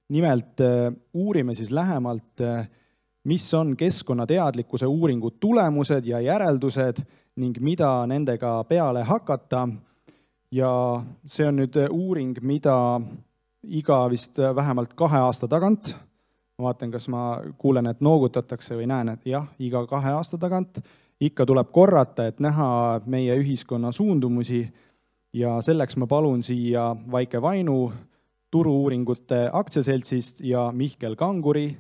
Nimelt uurime siis lähemalt, mis on keskkonnateadlikkuse uuringu tulemused ja järeldused ning mida nendega peale hakata. Ja see on nüüd uuring, mida iga vist vähemalt 2 aasta tagant, ma vaatan, kas ma kuulen, et noogutatakse või näen, et jah, iga 2 aasta tagant ikka tuleb korrata, et näha meie ühiskonna suundumusi ja selleks ma palun siia Vaike Vainu Turu-uuringute aktsiaseltsist ja Mihkel Kanguri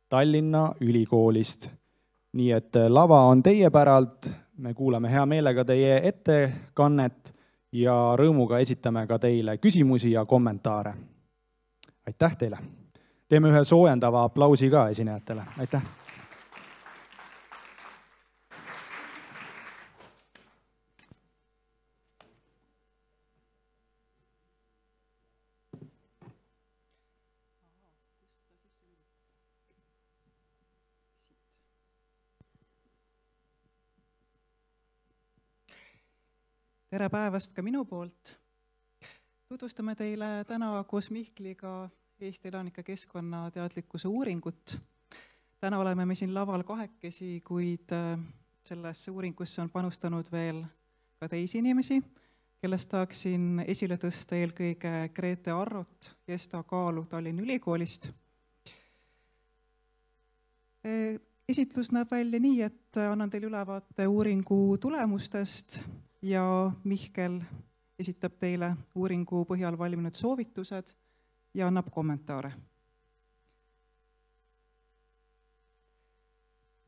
Tallinna Ülikoolist. Nii et lava on teie päralt, me kuulame hea meelega teie ettekannet ja rõõmuga esitame ka teile küsimusi ja kommentaare. Aitäh teile! Teeme ühe soojendava aplausi ka esinejatele. Aitäh! Tere päevast ka minu poolt. Tutvustame teile täna koos Mihkliga Eesti elanike keskkonnateadlikkuse uuringut. Täna oleme me siin laval 2, kuid sellesse uuringusse on panustanud veel ka teisi inimesi, kellest tahaksin esile tõsta eelkõige Grete Arrot ja Esta Kaalu Tallinna Ülikoolist. Esitlus näeb välja nii, et annan teile ülevaate uuringu tulemustest ja Mihkel esitab teile uuringu põhjal valminud soovitused ja annab kommentaare.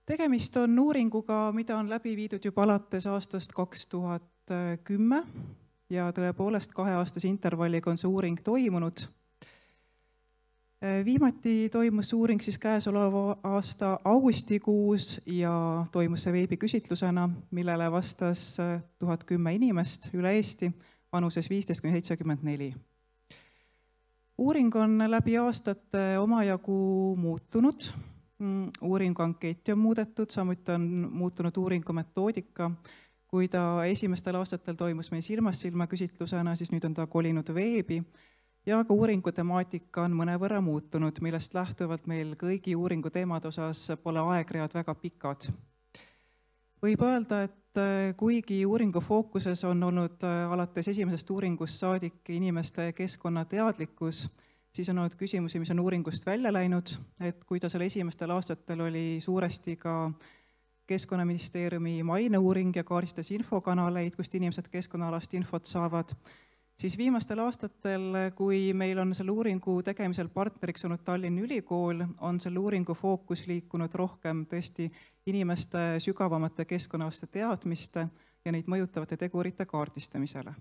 Tegemist on uuringuga, mida on läbi viidud juba alates aastast 2010 ja tõepoolest 2-aastase intervalliga on see uuring toimunud. Viimati toimus uuring siis käesoleva aasta augustikuus ja toimus see veebiküsitlusena, millele vastas 1010 inimest üle Eesti vanuses 15–74. Uuring on läbi aastate omajagu muutunud. Uuringu ankeeti on muudetud, samuti on muutunud uuringu metoodika. Kui ta esimestel aastatel toimus meil silmast silma küsitlusena, siis nüüd on ta kolinud veebi. Ja ka uuringu temaatika on mõnevõrra muutunud, millest lähtuvalt meil kõigi uuringu teemade osas pole aegread väga pikad. Võib öelda, et kuigi uuringu fookuses on olnud alates esimesest uuringust saadik inimeste keskkonnateadlikkus, siis on olnud küsimusi, mis on uuringust välja läinud, et kui ta selle esimestel aastatel oli suuresti ka Keskkonnaministeeriumi maineuuring ja kaardistas infokanaleid, kust inimesed keskkonnaalast infot saavad, siis viimastel aastatel, kui meil on selle uuringu tegemisel partneriks olnud Tallinna Ülikool, on selle uuringu fookus liikunud rohkem tõesti inimeste sügavamate keskkonnaalaste teadmiste ja neid mõjutavate tegurite kaardistamisele.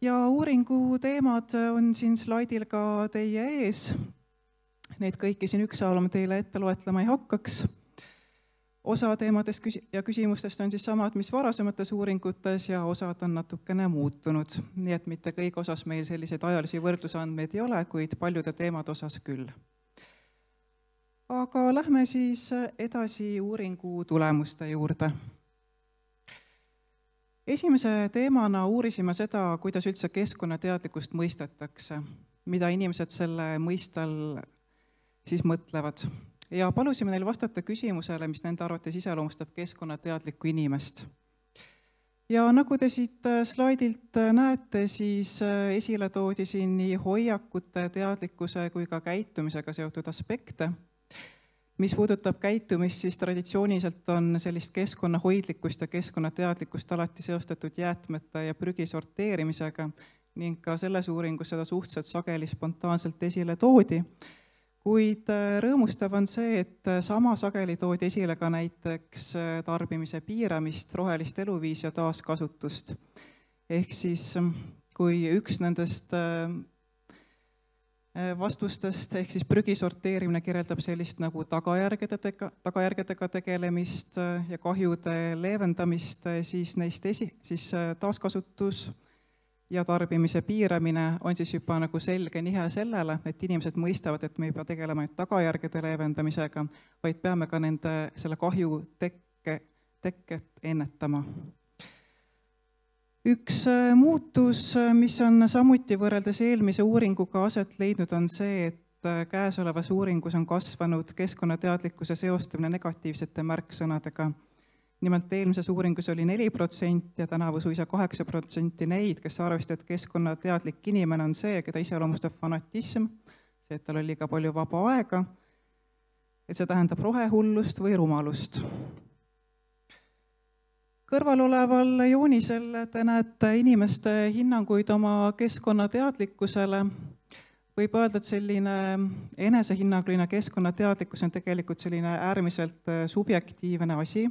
Ja uuringu teemad on siin slaidil ka teie ees. Neid kõiki siin ükshaaval ma teile ette loetlema ei hakkaks. Osa teemadest ja küsimustest on siis samad, mis varasemates uuringutes ja osad on natukene muutunud. Nii et mitte kõik osas meil selliseid ajalisi võrdlusandmeid ei ole, kuid paljude teemade osas küll. Aga lähme siis edasi uuringu tulemuste juurde. Esimese teemana uurisime seda, kuidas üldse keskkonnateadlikkust mõistetakse, mida inimesed selle mõistel siis mõtlevad. Ja palusime neil vastata küsimusele, mis nende arvates iseloomustab keskkonnateadlikku inimest. Ja nagu te siit slaidilt näete, siis esile toodi siin nii hoiakute, teadlikkuse kui ka käitumisega seotud aspekte. Mis puudutab käitumist, siis traditsiooniliselt on sellist keskkonnahoidlikkust ja keskkonnateadlikkust alati seostatud jäätmete ja prügi sorteerimisega ning ka selles uuringus seda suhteliselt sageli spontaanselt esile toodi. Kuid rõõmustav on see, et sama sageli toodi esile ka näiteks tarbimise piiramist, rohelist eluviisi ja taaskasutust. Ehk siis, kui üks nendest vastustest, ehk siis prügi sorteerimine kirjeldab sellist nagu tagajärgedega tegelemist ja kahjude leevendamist, siis neist taaskasutus ja tarbimise piiramine on siis juba nagu selge nihe sellele, et inimesed mõistavad, et me ei pea tegelema tagajärgede leevendamisega, vaid peame ka selle kahju tekket ennetama. Üks muutus, mis on samuti võrreldes eelmise uuringuga aset leidnud, on see, et käesolevas uuringus on kasvanud keskkonnateadlikkuse seostamine negatiivsete märksõnadega. Nimelt eelmises uuringus oli 4% ja tänavu suisa 8% neid, kes arvasid, et keskkonnateadlik inimene on see, keda iseloomustab fanatism, see, et tal oli liiga palju vaba aega, et see tähendab rohehullust või rumalust. Kõrval oleval joonisel te näete inimeste hinnanguid oma keskkonnateadlikkusele. Võib öelda, et selline enesehinnanguline keskkonnateadlikkus on tegelikult selline äärmiselt subjektiivne asi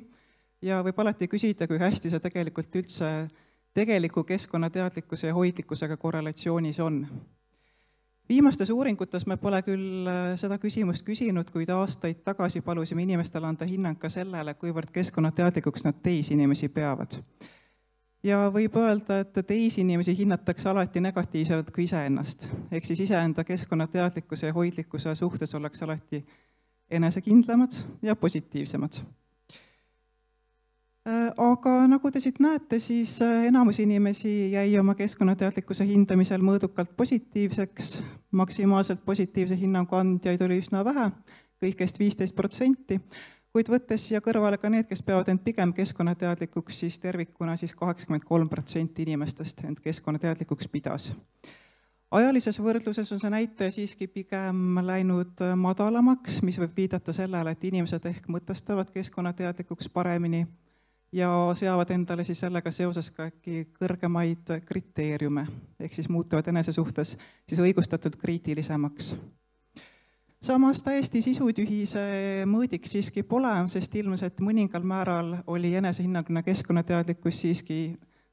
ja võib alati küsida, kui hästi see tegelikult üldse tegeliku keskkonnateadlikkuse ja hoidlikkusega korrelatsioonis on. Viimastes uuringutes me pole küll seda küsimust küsinud, kuid aastaid tagasi palusime inimestele anda hinnang ka sellele, kuivõrd keskkonnateadlikuks nad teisi inimesi peavad. Ja võib öelda, et teisi inimesi hinnatakse alati negatiivselt kui iseennast. Ehk siis iseenda keskkonnateadlikkuse ja hoidlikkuse suhtes oleks alati enesekindlamad ja positiivsemad. Aga nagu te siit näete, siis enamus inimesi jäi oma keskkonnateadlikkuse hindamisel mõõdukalt positiivseks. Maksimaalselt positiivse hinnangu andjaid oli üsna vähe, kõigest 15%, kuid võttes siia kõrvale ka need, kes peavad end pigem keskkonnateadlikuks, siis tervikuna 83% inimestest end keskkonnateadlikuks pidas. Ajalises võrdluses on see näitaja siiski pigem läinud madalamaks, mis võib viidata sellele, et inimesed ehk mõtestavad keskkonnateadlikuks paremini ja seavad endale siis sellega seoses ka äkki kõrgemaid kriteeriume, ehk siis muutuvad enese suhtes siis õigustatult kriitilisemaks. Samas täiesti sisutühise mõõdik siiski pole, sest ilmnes, et mõningal määral oli enesehinnanguline keskkonnateadlikkus siiski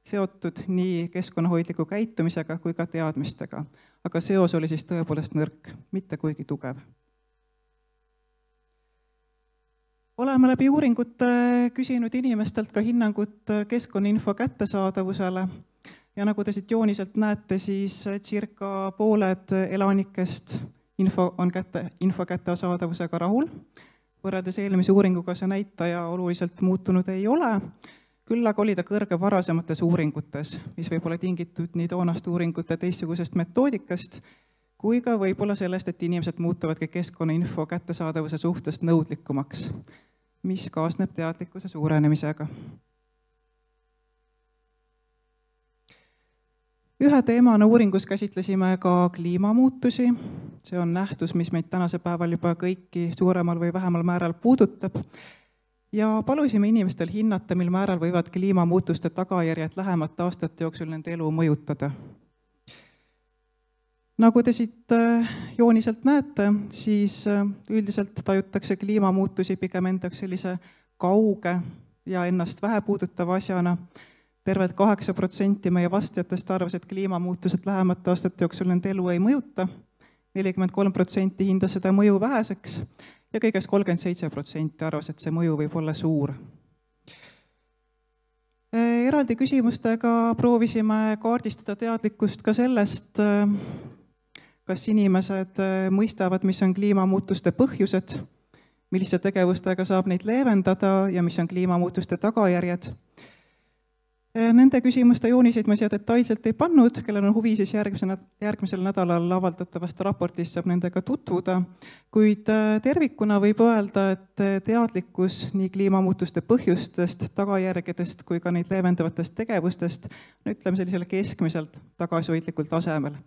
seotud nii keskkonnahoidliku käitumisega kui ka teadmistega, aga seos oli siis tõepoolest nõrk, mitte kuigi tugev. Oleme läbi uuringute küsinud inimestelt ka hinnangut keskkonnainfo kättesaadavusele ja nagu te siit jooniselt näete, siis circa pooled elanikest info kättesaadavusega rahul. Võrreldes eelmise uuringuga see näitaja oluliselt muutunud ei ole, küll aga oli ta kõrge varasemates uuringutes, mis võib olla tingitud nii toonast uuringute teistsugusest metoodikast, kui ka võib-olla sellest, et inimesed muutuvadki keskkonnainfo kättesaadavuse suhtest nõudlikumaks, mis kaasneb teadlikkuse suurenemisega. Ühe teemana uuringus käsitlesime ka kliimamuutusi. See on nähtus, mis meid tänase päeval juba kõiki suuremal või vähemal määral puudutab. Ja palusime inimestel hinnata, mil määral võivad kliimamuutuste tagajärjed lähemate aastate jooksul nende elu mõjutada. Nagu te siit jooniselt näete, siis üldiselt tajutakse kliimamuutusi pigem endaks sellise kauge ja ennast vähe puudutava asjana. Tervelt 8% meie vastajatest arvas, et kliimamuutused lähemate aastate jooksul nende elu ei mõjuta. 43% hindas seda mõju väheseks ja kõigest 37% arvas, et see mõju võib olla suur. Eraldi küsimustega proovisime kaardistada teadlikkust ka sellest, kas inimesed mõistavad, mis on kliimamuutuste põhjused, milliste tegevustega saab neid leevendada ja mis on kliimamuutuste tagajärjed. Nende küsimuste jooniseid ma siia detailselt ei pannud, kellel on huvi, siis järgmisel nädalal avaldatavast raportist saab nendega tutvuda, kuid tervikuna võib öelda, et teadlikkus nii kliimamuutuste põhjustest, tagajärgedest kui ka neid leevendavatest tegevustest, ütleme sellisele keskmiselt tagasihoidlikul tasemel.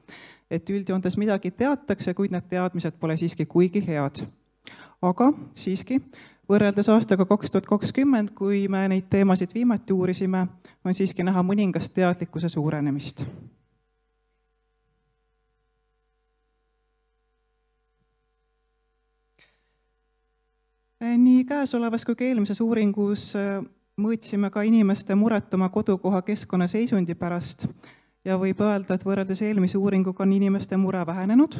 Et üldjoontes midagi teatakse, kuid need teadmised pole siiski kuigi head. Aga siiski, võrreldes aastaga 2020, kui me neid teemasid viimati uurisime, on siiski näha mõningast teadlikkuse suurenemist. Nii käesolevas kui ka eelmises uuringus mõõtsime ka inimeste muret oma kodukoha keskkonnaseisundi pärast ja võib öelda, et võrreldes eelmise uuringuga on inimeste mure vähenenud.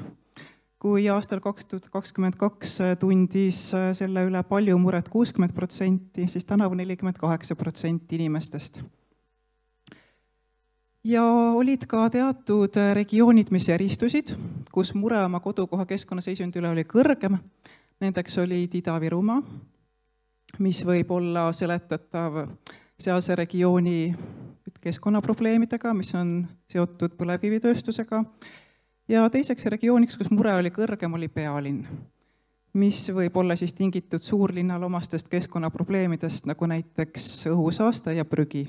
Kui aastal 2022 tundis selle üle palju muret 60%, siis tänavu 48% inimestest. Ja olid ka teatud regioonid, mis eristusid, kus mure oma kodukoha keskkonnaseisundi üle oli kõrgem. Nendeks olid Ida-Virumaa, mis võib olla seletatav sealse regiooni keskkonnaprobleemidega, mis on seotud põlevkivitööstusega. Ja teiseks regiooniks, kus mure oli kõrgem, oli pealinn, mis võib olla siis tingitud suurlinnal omastest keskkonnaprobleemidest, nagu näiteks õhusaaste ja prügi.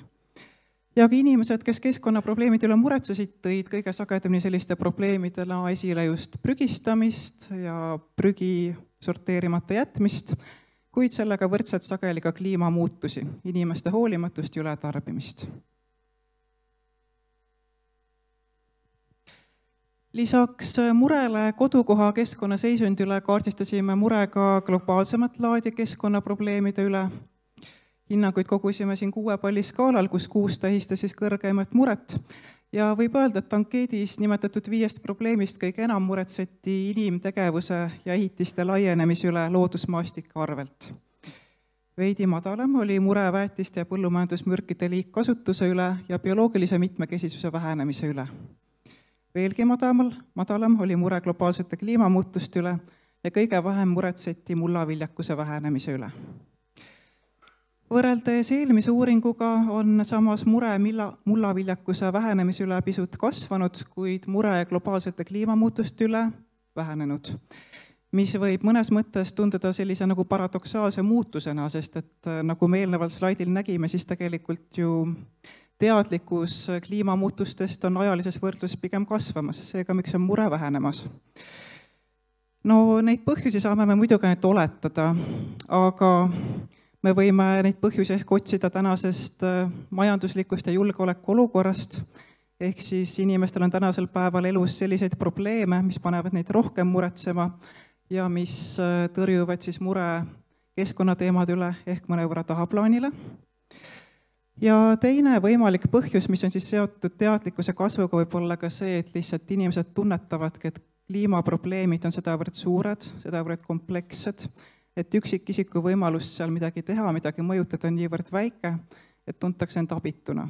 Ja ka inimesed, kes keskkonnaprobleemide üle muretsesid, tõid kõige sagedamini selliste probleemidena esile just prügistamist ja prügi sorteerimata jätmist, kuid sellega võrdselt sageli ka kliimamuutusi, inimeste hoolimatust ja ületarbimist. Lisaks murele kodukoha keskkonnaseisundi üle kaardistasime murega globaalsemat laadi keskkonnaprobleemide üle. Hinnanguid kogusime siin 6 palliskaalal, kus 6 tähistas siis kõrgemat muret. Ja võib öelda, et ankeedis nimetatud 5 probleemist kõige enam muretseti inimtegevuse ja ehitiste laienemise üle loodusmaastike arvelt. Veidi madalam oli mure väetiste ja põllumajandusmürkide liigkasutuse üle ja bioloogilise mitmekesisuse vähenemise üle. Veelgi madalam oli mure globaalsete kliimamuutuste üle ja kõige vähem muretseti mullaviljakuse vähenemise üle. Võrreldes eelmise uuringuga on samas mure mullaviljakuse vähenemise üle pisut kasvanud, kuid mure globaalsete kliimamuutuste üle vähenenud, mis võib mõnes mõttes tunduda sellise nagu paradoksaalse muutusena, sest et nagu me eelneval slaidil nägime, siis tegelikult ju teadlikkus kliimamuutustest on ajalises võrdluses pigem kasvamas, seega miks on mure vähenemas. No neid põhjusi saame me muidugi ainult oletada, aga me võime neid põhjusi ehk otsida tänasest majanduslikust ja julgeoleku olukorrast, ehk siis inimestel on tänasel päeval elus selliseid probleeme, mis panevad neid rohkem muretsema ja mis tõrjuvad siis mure keskkonnateemad üle ehk mõnevõrra tahaplaanile. Ja teine võimalik põhjus, mis on siis seotud teadlikkuse kasvuga, võib olla ka see, et lihtsalt inimesed tunnetavadki, et kliimaprobleemid on sedavõrd suured, sedavõrd komplekssed, et üksikisiku võimalus seal midagi teha, midagi mõjutada on niivõrd väike, et tuntakse end abituna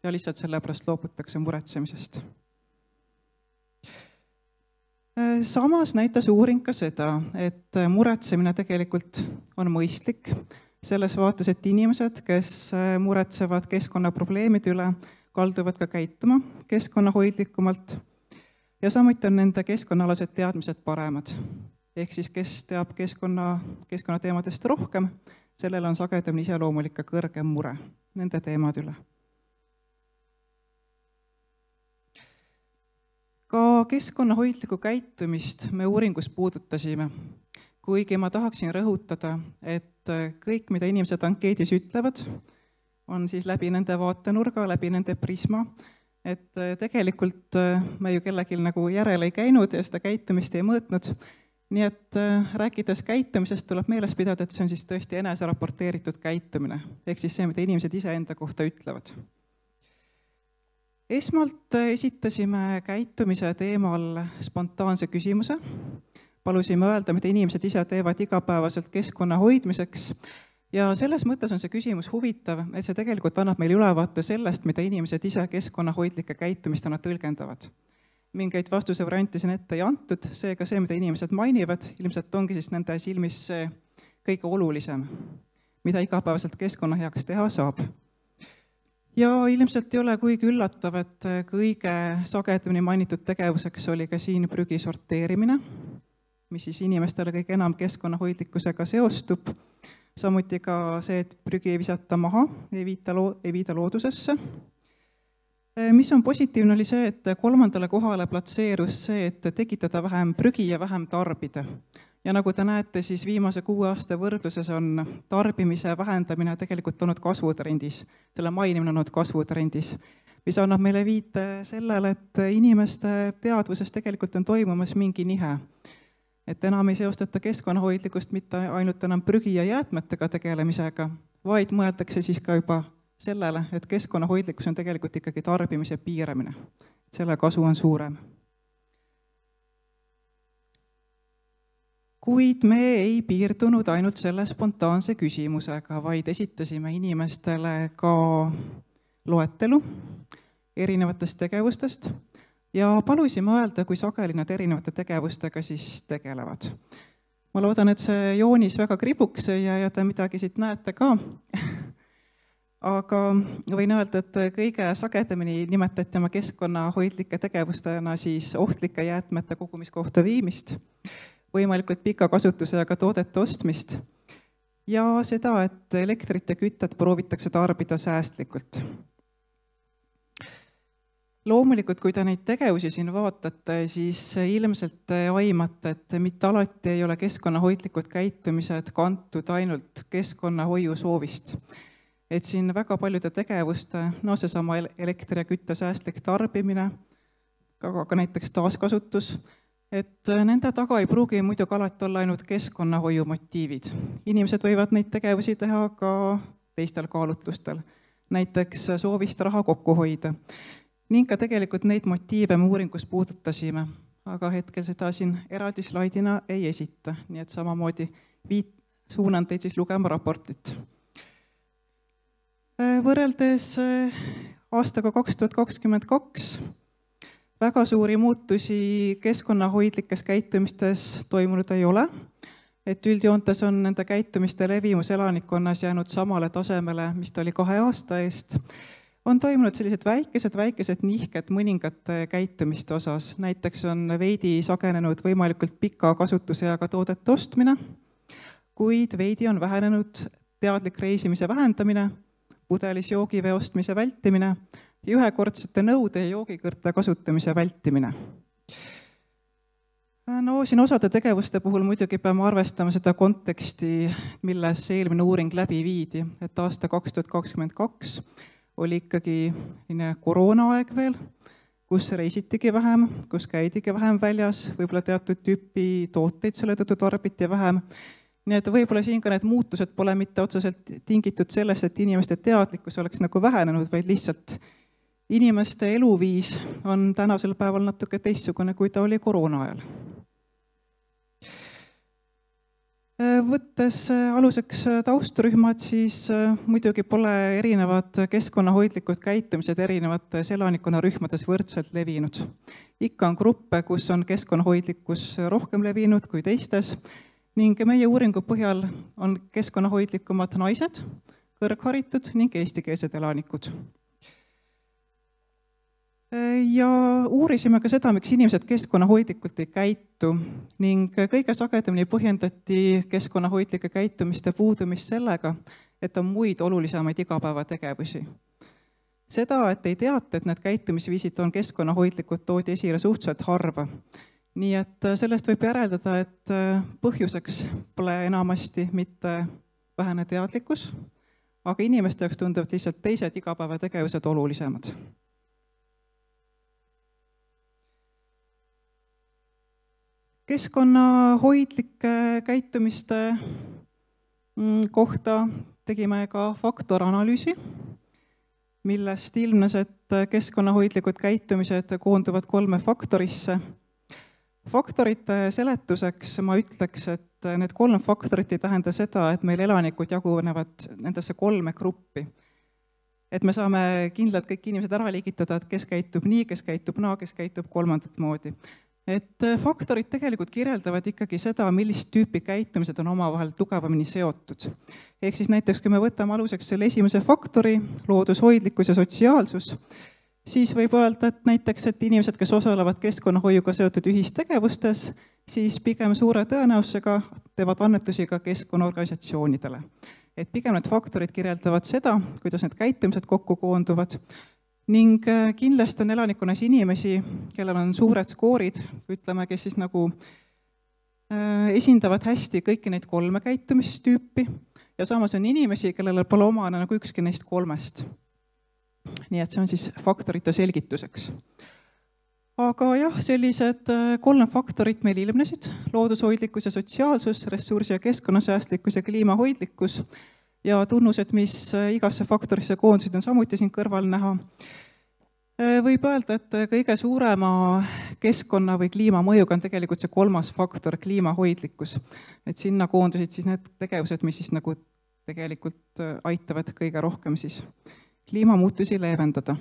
ja lihtsalt sellepärast loobutakse muretsemisest. Samas näitas uuring ka seda, et muretsemine tegelikult on mõistlik selles vaates, et inimesed, kes muretsevad keskkonnaprobleemide üle, kalduvad ka käituma keskkonnahoidlikumalt ja samuti on nende keskkonnaalased teadmised paremad. Ehk siis, kes teab keskkonnateemadest rohkem, sellel on sagedamini iseloomulik ka kõrgem mure nende teemad üle. Ka keskkonnahoidlikku käitumist me uuringus puudutasime, kuigi ma tahaksin rõhutada, et kõik, mida inimesed ankeedis ütlevad, on siis läbi nende vaatenurga, läbi nende prisma, et tegelikult me ju kellelgi nagu järele ei käinud ja seda käitumist ei mõõtnud. Nii et rääkides käitumisest tuleb meeles pidada, et see on siis tõesti eneseraporteeritud käitumine, ehk siis see, mida inimesed ise enda kohta ütlevad. Esmalt esitasime käitumise teemal spontaanse küsimuse. Palusime öelda, mida inimesed ise teevad igapäevaselt keskkonna hoidmiseks ja selles mõttes on see küsimus huvitav, et see tegelikult annab meile ülevaate sellest, mida inimesed ise keskkonnahoidlike käitumistena tõlgendavad. Mingeid vastuse varianti siin ette ei antud, seega see, mida inimesed mainivad, ilmselt ongi siis nende silmis see kõige olulisem, mida igapäevaselt keskkonna heaks teha saab. Ja ilmselt ei ole kuigi üllatav, et kõige sagedamini mainitud tegevuseks oli ka siin prügi sorteerimine, mis siis inimestele kõige enam keskkonnahoidlikkusega seostub. Samuti ka see, et prügi ei visata maha, ei viida loodusesse. Mis on positiivne oli see, et 3. kohale platseerus see, et tekitada vähem prügi ja vähem tarbida. Ja nagu te näete, siis viimase 6 aasta võrdluses on tarbimise vähendamine tegelikult olnud kasvutrendis. Selle mainimine on olnud kasvutrendis, mis annab meile viite sellele, et inimeste teadvuses tegelikult on toimumas mingi nihe. Et enam ei seostata keskkonnahoidlikkust mitte ainult enam prügi ja jäätmetega tegelemisega, vaid mõeldakse siis ka juba sellele, et keskkonnahoidlikkus on tegelikult ikkagi tarbimise piiramine. Selle kasu on suurem. Kuid me ei piirdunud ainult selle spontaanse küsimusega, vaid esitasime inimestele ka loetelu erinevatest tegevustest ja palusime öelda, kui sageli nad erinevate tegevustega siis tegelevad. Ma loodan, et see joonis väga kribuks ja te midagi siit näete ka. aga võin öelda, et kõige sagedamini nimetati oma keskkonnahoidlike tegevustena siis ohtlike jäätmete kogumiskohta viimist, võimalikult pika kasutusega toodete ostmist ja seda, et elektrit ja kütet proovitakse tarbida säästlikult. Loomulikult, kui te neid tegevusi siin vaatate, siis ilmselt aimate, et mitte alati ei ole keskkonnahoidlikud käitumised kantud ainult keskkonnahoiu soovist. Et siin väga paljude tegevuste, seesama elektri ja kütte säästlik tarbimine, aga näiteks taaskasutus, et nende taga ei pruugi muidugi alati olla ainult keskkonnahoiu motiivid. Inimesed võivad neid tegevusi teha ka teistel kaalutlustel, näiteks soovist raha kokku hoida. Ning ka tegelikult neid motiive me uuringus puudutasime, aga hetkel seda siin eraldi slaidina ei esita, nii et samamoodi suunan teid siis lugema raportit. Võrreldes aastaga 2022 väga suuri muutusi keskkonnahoidlikes käitumistes toimunud ei ole, et üldjoontes on nende käitumiste levimus elanikkonnas jäänud samale tasemele, mis ta oli 2 aasta eest. On toimunud sellised väikesed nihked mõningate käitumiste osas. Näiteks on veidi sagenenud võimalikult pika kasutusajaga toodete ostmine, kuid veidi on vähenenud teadlik reisimise vähendamine, pudelis joogivee ostmise vältimine ja ühekordsete nõude ja joogikõrte kasutamise vältimine. Siin osade tegevuste puhul muidugi peame arvestama seda konteksti, milles eelmine uuring läbi viidi, et aasta 2022 oli ikkagi koroonaaeg veel, kus reisitigi vähem, kus käidigi vähem väljas, võib-olla teatud tüüpi tooteid selle tõttu tarbiti vähem. Nii et võib-olla siin ka need muutused pole mitte otseselt tingitud sellest, et inimeste teadlikkus oleks nagu vähenenud, vaid lihtsalt inimeste eluviis on tänasel päeval natuke teistsugune, kui ta oli koroona ajal. Võttes aluseks tausturühmad, siis muidugi pole erinevad keskkonnahoidlikud käitumised erinevates elanikkonnarühmades võrdselt levinud. Ikka on gruppe, kus on keskkonnahoidlikkus rohkem levinud kui teistes ning meie uuringu põhjal on keskkonnahoidlikumad naised, kõrgharitud ning eestikeelsed elanikud. Ja uurisime ka seda, miks inimesed keskkonnahoidlikult ei käitu ning kõige sagedamini põhjendati keskkonnahoidlike käitumiste puudumist sellega, et on muid olulisemaid igapäevategevusi. Seda, et ei teata, et need käitumisviisid on keskkonnahoidlikud, toodi esile suhteliselt harva. Nii et sellest võib järeldada, et põhjuseks pole enamasti mitte vähene teadlikkus, aga inimeste jaoks tunduvad lihtsalt teised igapäevategevused olulisemad. Keskkonnahoidlike käitumiste kohta tegime ka faktoranalüüsi, millest ilmnes, et keskkonnahoidlikud käitumised koonduvad 3 faktorisse. Faktorite seletuseks ma ütleks, et need 3 faktorit ei tähenda seda, et meil elanikud jagunevad nendesse 3 gruppi. Et me saame kindlalt kõik inimesed ära liigitada, et kes käitub nii, kes käitub naa, kes käitub kolmandat moodi. Et faktorid tegelikult kirjeldavad ikkagi seda, millist tüüpi käitumised on omavahel tugevamini seotud. Ehk siis näiteks, kui me võtame aluseks selle esimese faktori, loodushoidlikkus ja sotsiaalsus, siis võib öelda, et näiteks, et inimesed, kes osalevad keskkonnahoiuga seotud ühistegevustes, siis pigem suure tõenäosusega teevad annetusi ka keskkonnaorganisatsioonidele. Et pigem need faktorid kirjeldavad seda, kuidas need käitumised kokku koonduvad, ning kindlasti on elanikkonnas inimesi, kellel on suured skoorid, ütleme, kes siis nagu esindavad hästi kõiki neid 3 käitumistüüpi ja samas on inimesi, kellel pole omane nagu ükski neist 3. Nii et see on siis faktorite selgituseks. Aga jah, sellised 3 faktorit meil ilmnesid, loodushoidlikkus ja sotsiaalsus, ressursi- ja keskkonnasäästlikkus ja kliimahoidlikkus. Ja tunnused, mis igasse faktorisse koondusid, on samuti siin kõrval näha. Võib öelda, et kõige suurema keskkonna või kliimamõjuga on tegelikult see 3. faktor, kliimahoidlikkus. Et sinna koondusid siis need tegevused, mis siis nagu tegelikult aitavad kõige rohkem siis kliimamuutusi leevendada.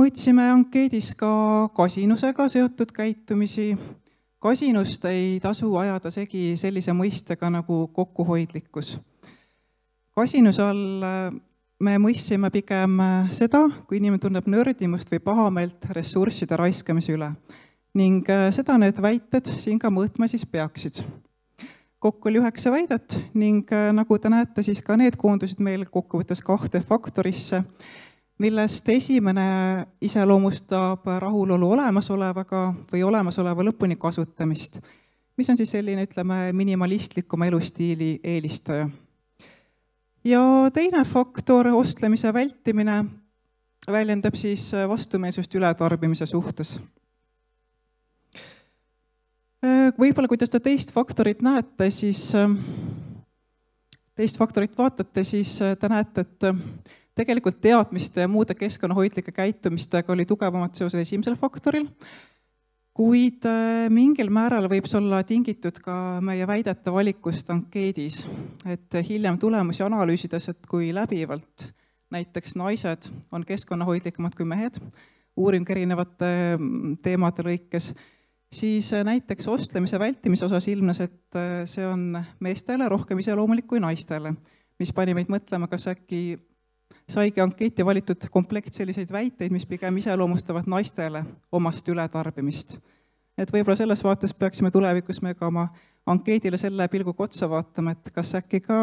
Mõõtsime ankeedis ka kasinusega seotud käitumisi Kasinust ei tasu ajada segi sellise mõistega nagu kokkuhoidlikkus. Kasinuse all me mõistsime pigem seda, kui inimene tunneb nördimust või pahameelt ressursside raiskamise üle. Ning seda need väited siin ka mõõtma siis peaksid. Kokku oli 9 väidet ning nagu te näete, siis ka need koondusid meil kokkuvõttes 2 faktorisse, millest esimene iseloomustab rahulolu olemasolevaga või olemasoleva lõpuni kasutamist, mis on siis selline, ütleme, minimalistlikuma elustiili eelistaja. Ja teine faktor, ostlemise vältimine, väljendab siis vastumeelsust ületarbimise suhtes. Võib-olla, kui te seda teist faktorit näete, siis teist faktorit vaatate, siis te näete, et tegelikult teadmiste ja muude keskkonnahoidlike käitumistega oli tugevamad seoses esimesel faktoril, kuid mingil määral võib see olla tingitud ka meie väidete valikust ankeedis, et hiljem tulemusi analüüsides, et kui läbivalt näiteks naised on keskkonnahoidlikumad kui mehed, uuring erinevate teemade lõikes, siis näiteks ostlemise vältimise osas ilmnes, et see on meestele rohkem iseloomulik kui naistele, mis pani meid mõtlema, kas äkki saigi ankeeti valitud komplekt selliseid väiteid, mis pigem iseloomustavad naistele omast ületarbimist. Et võib-olla selles vaates peaksime tulevikus me ka oma ankeedile selle pilguga otsa vaatama, et kas äkki ka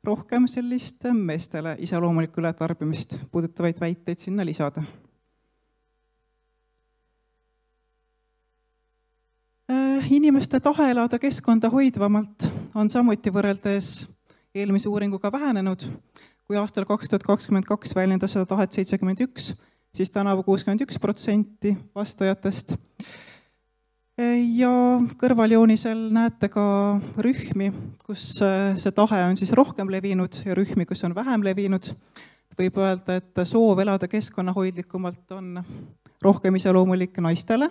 rohkem sellist meestele iseloomulikku ületarbimist puudutavaid väiteid sinna lisada. Inimeste tahe elada keskkonda hoidvamalt on samuti võrreldes eelmise uuringuga vähenenud. Kui aastal 2022 väljendas seda tahet 71, siis tänavu 61% vastajatest. Ja kõrvaljoonisel näete ka rühmi, kus see tahe on siis rohkem levinud ja rühmi, kus on vähem levinud. Võib öelda, et soov elada keskkonnahoidlikumalt on rohkem iseloomulik naistele,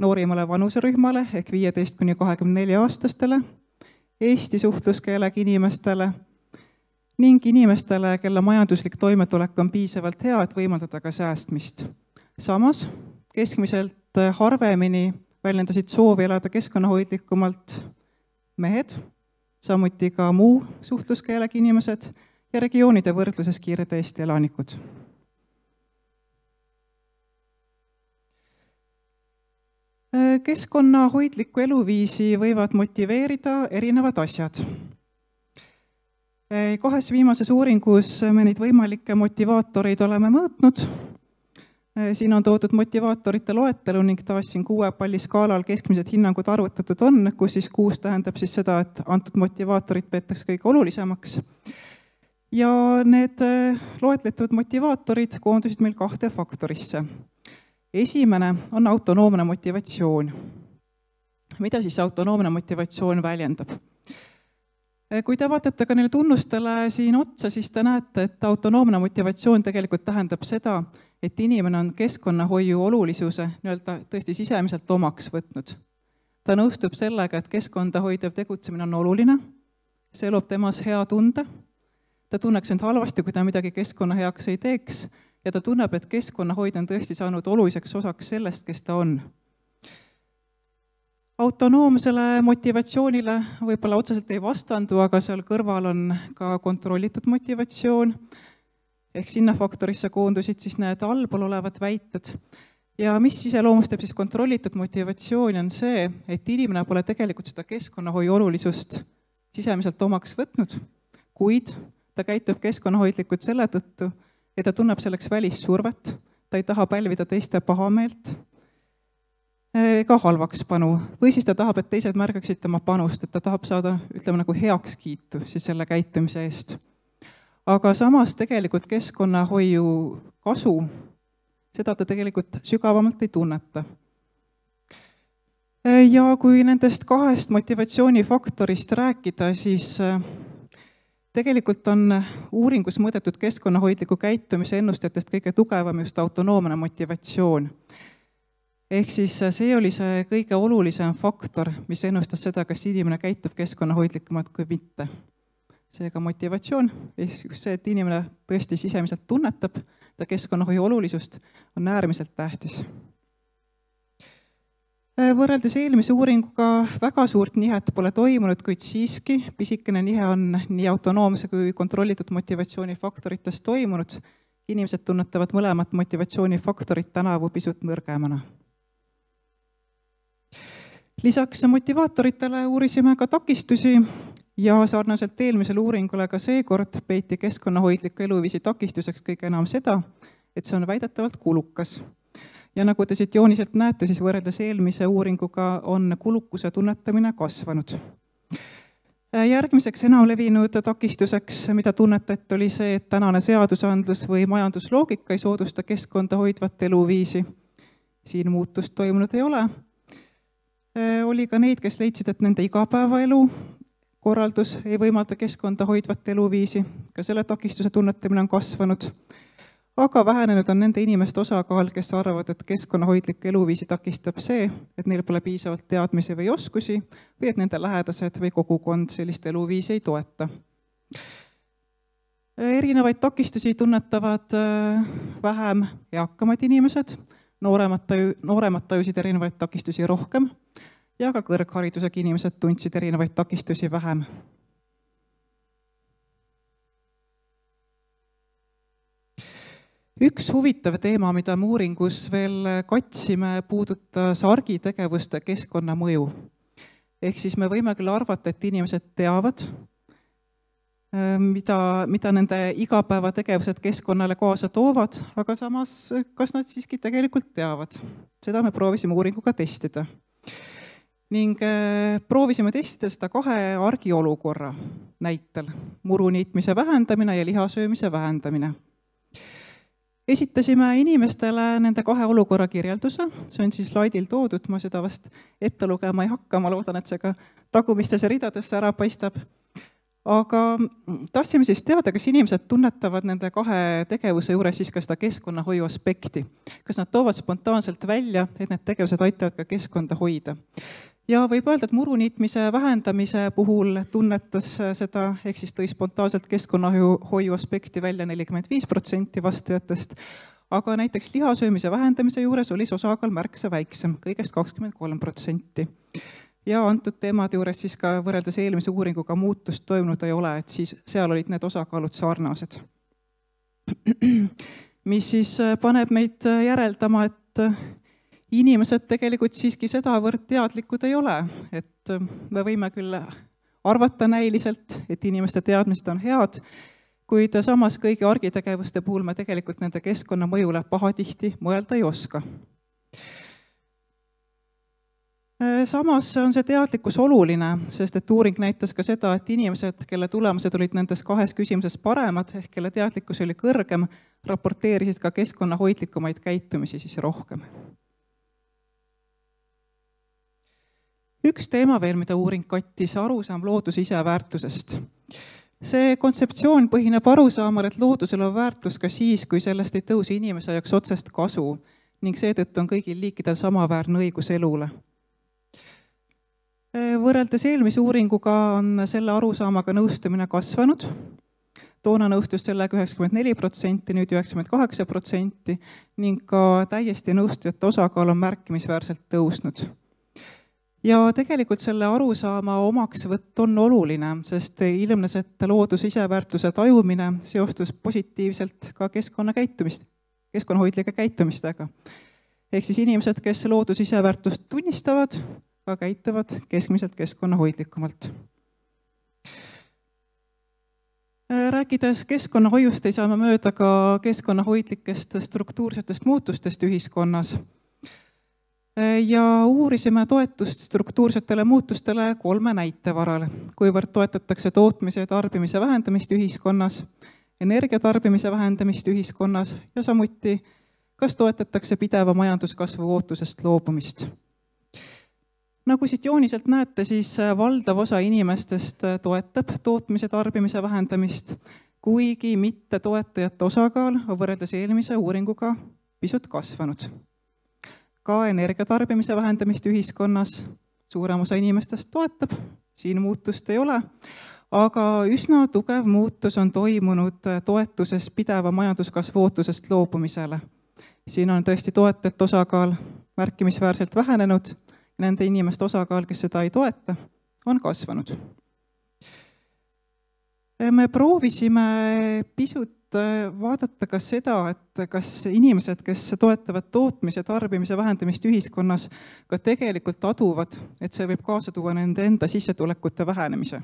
noorimale vanuserühmale ehk 15–24 aastastele, Eesti suhtluskeelega inimestele ning inimestele, kelle majanduslik toimetulek on piisavalt hea, et võimaldada ka säästmist. Samas keskmiselt harvemini väljendasid soovi elada keskkonnahoidlikumalt mehed, samuti ka muu suhtluskeelega inimesed ja regioonide võrdluses Kirde-Eesti elanikud. Keskkonnahoidlikku eluviisi võivad motiveerida erinevad asjad. 2 viimases uuringus me neid võimalikke motivaatoreid oleme mõõtnud. Siin on toodud motivaatorite loetelu ning taas siin 6 palliskaalal keskmised hinnangud arvutatud on, kus siis 6 tähendab siis seda, et antud motivaatorit peetakse kõige olulisemaks. Ja need loetletud motivaatorid koondusid meil 2 faktorisse. Esimene on autonoomne motivatsioon. Mida siis autonoomne motivatsioon väljendab? Kui te vaatate ka neile tunnustele siin otsa, siis te näete, et autonoomne motivatsioon tegelikult tähendab seda, et inimene on keskkonnahoiu olulisuse tõesti sisemiselt omaks võtnud. Ta nõustub sellega, et keskkonda hoidev tegutsemine on oluline, see loob temas hea tunde, ta tunneks end halvasti, kui ta midagi keskkonna heaks ei teeks, ja ta tunneb, et keskkonnahoid on tõesti saanud oluliseks osaks sellest, kes ta on. Autonoomsele motivatsioonile võib-olla otseselt ei vastandu, aga seal kõrval on ka kontrollitud motivatsioon. Ehk sinna faktorisse koondusid siis need allpool olevad väited. Ja mis iseloomustab siis kontrollitud motivatsiooni on see, et inimene pole tegelikult seda keskkonnahoiu olulisust sisemiselt omaks võtnud, kuid ta käitub keskkonnahoidlikult selle tõttu, et ta tunneb selleks välissurvet, ta ei taha pälvida teiste pahameelt, ka halvaks panu, või siis ta tahab, et teised märgaksid tema panust, et ta tahab saada, ütleme nagu heakskiitu siis selle käitumise eest. Aga samas tegelikult keskkonnahoiu kasu, seda ta tegelikult sügavamalt ei tunneta. Ja kui nendest 2 motivatsioonifaktorist rääkida, siis tegelikult on uuringus mõõdetud keskkonnahoidliku käitumise ennustajatest kõige tugevam just autonoomne motivatsioon. Ehk siis see oli see kõige olulisem faktor, mis ennustas seda, kas inimene käitub keskkonnahoidlikumalt kui mitte. Seega motivatsioon, see, et inimene tõesti sisemiselt tunnetab ta keskkonnahoiu olulisust, on äärmiselt tähtis. Võrreldes eelmise uuringuga väga suurt nihet pole toimunud, kuid siiski pisikene nihe on nii autonoomse kui kontrollitud motivatsioonifaktorites toimunud. Inimesed tunnetavad mõlemat motivatsioonifaktorit tänavu pisut nõrgemana. Lisaks motivaatoritele uurisime ka takistusi ja sarnaselt eelmisele uuringule ka seekord peeti keskkonnahoidliku eluviisi takistuseks kõige enam seda, et see on väidetavalt kulukas. Ja nagu te siit jooniselt näete, siis võrreldes eelmise uuringuga on kulukuse tunnetamine kasvanud. Järgmiseks enam levinud takistuseks, mida tunnetati, oli see, et tänane seadusandlus või majandusloogika ei soodusta keskkonda hoidvat eluviisi. Siin muutust toimunud ei ole. Oli ka neid, kes leidsid, et nende igapäevaelu korraldus ei võimalda keskkonda hoidvat eluviisi. Ka selle takistuse tunnetamine on kasvanud. Aga vähenenud on nende inimeste osakaal, kes arvavad, et keskkonnahoidlik eluviisi takistab see, et neil pole piisavalt teadmisi või oskusi või et nende lähedased või kogukond sellist eluviisi ei toeta. Erinevaid takistusi tunnetavad vähem eakamad inimesed, nooremad tajusid erinevaid takistusi rohkem ja ka kõrgharidusega inimesed tundsid erinevaid takistusi vähem. Üks huvitav teema, mida me uuringus veel katsime, puudutas argitegevuste keskkonnamõju. Ehk siis me võime küll arvata, et inimesed teavad, mida nende igapäevategevused keskkonnale kaasa toovad, aga samas, kas nad siiski tegelikult teavad. Seda me proovisime uuringuga testida. Ning proovisime testida seda 2 argiolukorra näitel. Muruniitmise vähendamine ja lihasöömise vähendamine. Esitasime inimestele nende 2 olukorra kirjelduse, see on siis slaidil toodud, ma seda vast ette lugema ei hakka, ma loodan, et see ka tagumistesse ridadesse ära paistab. Aga tahtsime siis teada, kas inimesed tunnetavad nende 2 tegevuse juures siis ka seda keskkonnahoiu aspekti. Kas nad toovad spontaanselt välja, et need tegevused aitavad ka keskkonda hoida. Ja võib öelda, et muruniitmise vähendamise puhul tunnetas seda, ehk siis tõi spontaanselt keskkonnahoiu aspekti välja 45% vastajatest, aga näiteks lihasöömise vähendamise juures oli see osakaal märksa väiksem, kõigest 23%. Ja antud teemade juures siis ka võrreldes eelmise uuringuga muutust toimunud ei ole, et siis seal olid need osakaalud sarnased. Mis siis paneb meid järeldama, et inimesed tegelikult siiski sedavõrd teadlikud ei ole, et me võime küll arvata näiliselt, et inimeste teadmised on head, kuid samas kõigi argitegevuste puhul me tegelikult nende keskkonnamõjule pahatihti mõelda ei oska. Samas on see teadlikkus oluline, sest et uuring näitas ka seda, et inimesed, kelle tulemused olid nendes 2 küsimuses paremad, ehk kelle teadlikkus oli kõrgem, raporteerisid ka keskkonnahoidlikumaid käitumisi siis rohkem. Üks teema veel, mida uuring kattis, arusaam looduse iseväärtusest. See kontseptsioon põhineb arusaamal, et loodusel on väärtus ka siis, kui sellest ei tõuse inimese jaoks otsest kasu ning seetõttu on kõigil liikidel samaväärne õigus elule. Võrreldes eelmise uuringuga on selle arusaamaga nõustumine kasvanud. Toona nõustus sellega 94%, nüüd 98% ning ka täiesti nõustujate osakaal on märkimisväärselt tõusnud. Ja tegelikult selle arusaama omaksvõtt on oluline, sest ilmnes, et looduse iseväärtuse tajumine seostus positiivselt ka keskkonnahoidlike käitumistega. Ehk siis inimesed, kes looduse iseväärtust tunnistavad, ka käituvad keskmiselt keskkonnahoidlikumalt. Rääkides keskkonnahoiust ei saa me mööda ka keskkonnahoidlikest struktuursetest muutustest ühiskonnas. Ja uurisime toetust struktuursetele muutustele 3 näite varal, kuivõrd toetatakse tootmise ja tarbimise vähendamist ühiskonnas, energiatarbimise vähendamist ühiskonnas ja samuti, kas toetatakse pideva majanduskasvu ootusest loobumist. Nagu siit jooniselt näete, siis valdav osa inimestest toetab tootmise tarbimise vähendamist, kuigi mitte toetajate osakaal on võrreldes eelmise uuringuga pisut kasvanud. Ka energiatarbimise vähendamist ühiskonnas suurem osa inimestest toetab, siin muutust ei ole, aga üsna tugev muutus on toimunud toetuses pideva majanduskasvu ootusest loobumisele. Siin on tõesti toetajate osakaal märkimisväärselt vähenenud nende inimeste osakaal, kes seda ei toeta, on kasvanud. Me proovisime pisut vaadata ka seda, et kas inimesed, kes toetavad tootmise ja tarbimise vähendamist ühiskonnas, ka tegelikult aduvad, et see võib kaasa tuua nende enda sissetulekute vähenemise.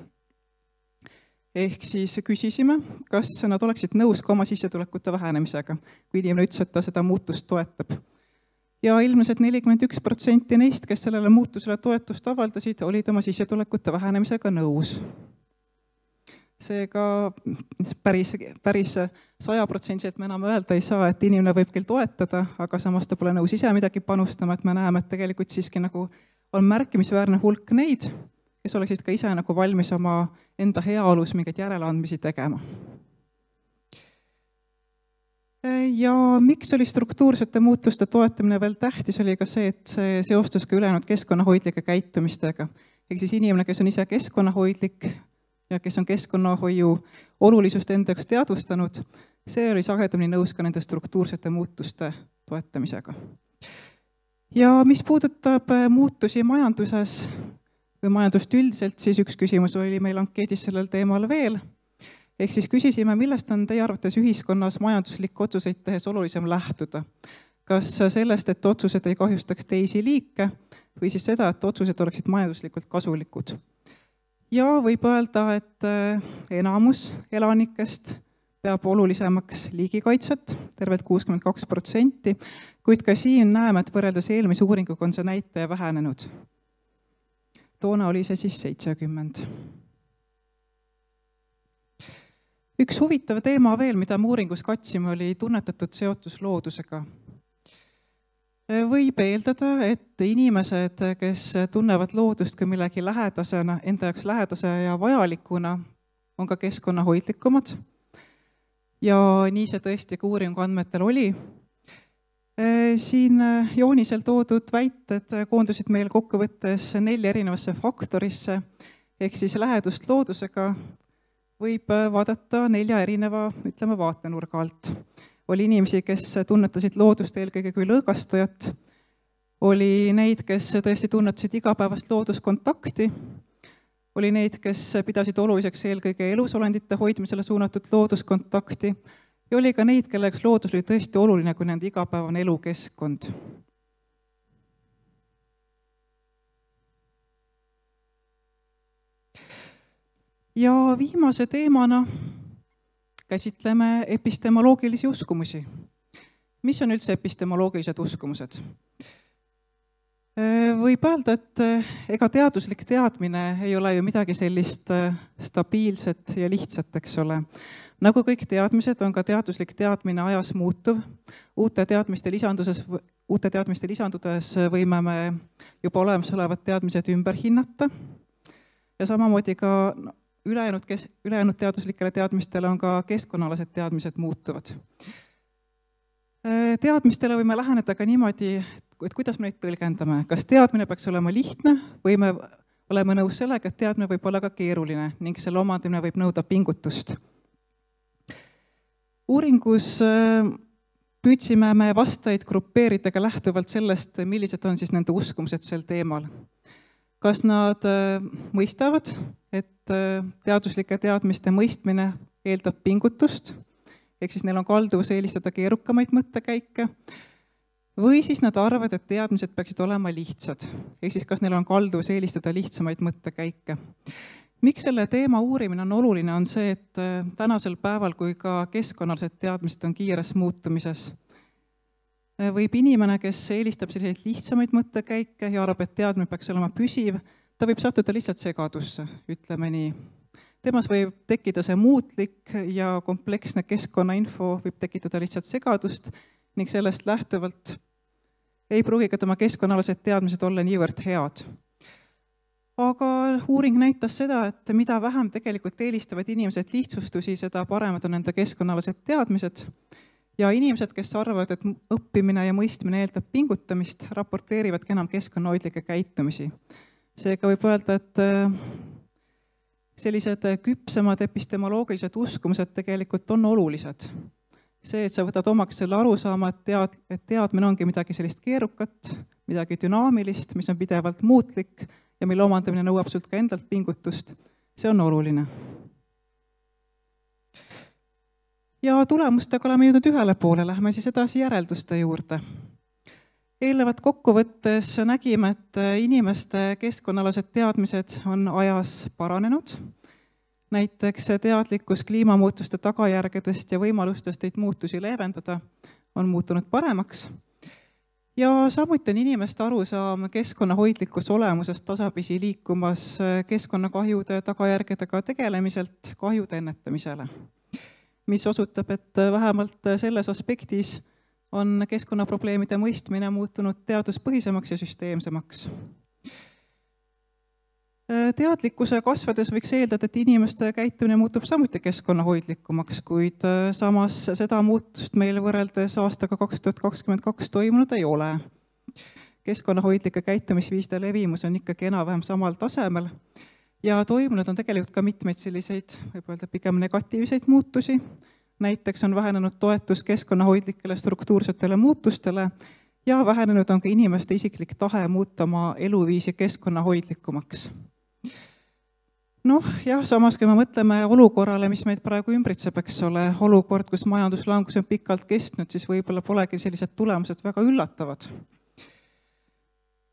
Ehk siis küsisime, kas nad oleksid nõus ka oma sissetulekute vähenemisega, kui inimene ütles, et ta seda muutust toetab. Ja ilmnes, et 41% neist, kes sellele muutusele toetust avaldasid, olid oma sissetulekute vähenemisega nõus. Seega päris 100% me enam öelda ei saa, et inimene võib küll toetada, aga samas ta pole nõus ise midagi panustama, et me näeme, et tegelikult siiski nagu on märkimisväärne hulk neid, kes oleksid ka ise nagu valmis oma enda heaolus mingeid järeleandmisi tegema. Ja miks oli struktuursete muutuste toetamine veel tähtis, oli ka see, et see seostus ka ülejäänud keskkonnahoidlike käitumistega. Ehk siis inimene, kes on ise keskkonnahoidlik ja kes on keskkonnahoiu olulisust enda jaoks teadvustanud, see oli sagedamini nõus ka nende struktuursete muutuste toetamisega. Ja mis puudutab muutusi majanduses või majandust üldiselt, siis üks küsimus oli meil ankeedis sellel teemal veel. Ehk siis küsisime, millest on teie arvates ühiskonnas majanduslikke otsuseid tehes olulisem lähtuda. Kas sellest, et otsused ei kahjustaks teisi liike või siis seda, et otsused oleksid majanduslikult kasulikud. Ja võib öelda, et enamus elanikest peab olulisemaks liigikaitset, tervelt 62%, kuid ka siin näeme, et võrreldes eelmise uuringuga on see näitaja vähenenud. Toona oli see siis 70. Üks huvitav teema veel, mida me uuringus katsime, oli tunnetatud seotus loodusega. Võib eeldada, et inimesed, kes tunnevad loodust kui millegi lähedasena, enda jaoks lähedase ja vajalikuna, on ka keskkonnahoidlikumad. Ja nii see tõesti ka uuringu andmetel oli. Siin joonisel toodud väited koondusid meil kokkuvõttes 4 erinevasse faktorisse, ehk siis lähedust loodusega võib vaadata 4 erineva, ütleme, vaatenurga alt. Oli inimesi, kes tunnetasid loodust eelkõige kui lõõgastajat, oli neid, kes tõesti tunnetasid igapäevast looduskontakti, oli neid, kes pidasid oluliseks eelkõige elusolendite hoidmisele suunatud looduskontakti, ja oli ka neid, kelleks loodus oli tõesti oluline kui nende igapäevane elukeskkond. Ja viimase teemana käsitleme epistemoloogilisi uskumusi. Mis on üldse epistemoloogilised uskumused? Võib öelda, et ega teaduslik teadmine ei ole ju midagi sellist stabiilset ja lihtsat, eks ole. Nagu kõik teadmised on ka teaduslik teadmine ajas muutuv. Uute teadmiste lisandudes võime me juba olemasolevad teadmised ümber hinnata. Ja samamoodi ka ülejäänud teaduslikele teadmistele on ka keskkonnaalased teadmised muutuvad. Teadmistele võime läheneda ka niimoodi, et kuidas me neid tõlgendame. Kas teadmine peaks olema lihtne või me oleme nõus sellega, et teadmine võib olla ka keeruline ning selle omandamine võib nõuda pingutust. Uuringus püüdsime me vastajaid grupeeridega lähtuvalt sellest, millised on siis nende uskumused sel teemal. Kas nad mõistavad, et teaduslike teadmiste mõistmine eeldab pingutust, ehk siis neil on kalduvus eelistada keerukamaid mõttekäike, või siis nad arvavad, et teadmised peaksid olema lihtsad, ehk siis kas neil on kalduvus eelistada lihtsamaid mõttekäike. Miks selle teema uurimine on oluline, on see, et tänasel päeval, kui ka keskkonnalised teadmised on kiires muutumises, võib inimene, kes eelistab selliseid lihtsamaid mõttekäike ja arvab, et teadmine peaks olema püsiv, ta võib sattuda lihtsalt segadusse, ütleme nii. Temas võib tekkida see muutlik ja kompleksne keskkonnainfo võib tekitada lihtsalt segadust ning sellest lähtuvalt ei pruugi ka tema keskkonnaalased teadmised olla niivõrd head. Aga uuring näitas seda, et mida vähem tegelikult eelistavad inimesed lihtsustusi, seda paremad on nende keskkonnaalased teadmised. Ja inimesed, kes arvavad, et õppimine ja mõistmine eeldab pingutamist, raporteerivadki enam keskkonnahoidlikke käitumisi. Seega võib öelda, et sellised küpsemad epistemoloogilised uskumused tegelikult on olulised. See, et sa võtad omaks selle arusaama, et teadmine ongi midagi sellist keerukat, midagi dünaamilist, mis on pidevalt muutlik ja mille omandamine nõuab sult ka endalt pingutust, see on oluline. Ja tulemustega oleme jõudnud ühele poole, lähme siis edasi järelduste juurde. Eelnevat kokkuvõttes nägime, et inimeste keskkonnaalased teadmised on ajas paranenud. Näiteks teadlikkus kliimamuutuste tagajärgedest ja võimalustest neid muutusi leevendada on muutunud paremaks. Ja samuti on inimeste arusaam keskkonnahoidlikus olemusest tasapisi liikumas keskkonnakahjude tagajärgedega tegelemiselt kahjude ennetamisele, mis osutab, et vähemalt selles aspektis on keskkonnaprobleemide mõistmine muutunud teaduspõhisemaks ja süsteemsemaks. Teadlikkuse kasvades võiks eeldada, et inimeste käitumine muutub samuti keskkonnahoidlikumaks, kuid samas seda muutust meil võrreldes aastaga 2022 toimunud ei ole. Keskkonnahoidlike käitumisviiside levimus on ikkagi enam-vähem samal tasemel ja toimunud on tegelikult ka mitmeid selliseid, võib öelda pigem negatiivseid muutusi. Näiteks on vähenenud toetus keskkonnahoidlikele struktuursetele muutustele ja vähenenud on ka inimeste isiklik tahe muuta oma eluviisi keskkonnahoidlikumaks. Jah, samas kui me mõtleme olukorrale, mis meid praegu ümbritseb, eks ole, olukord, kus majanduslangus on pikalt kestnud, siis võib-olla polegi sellised tulemused väga üllatavad.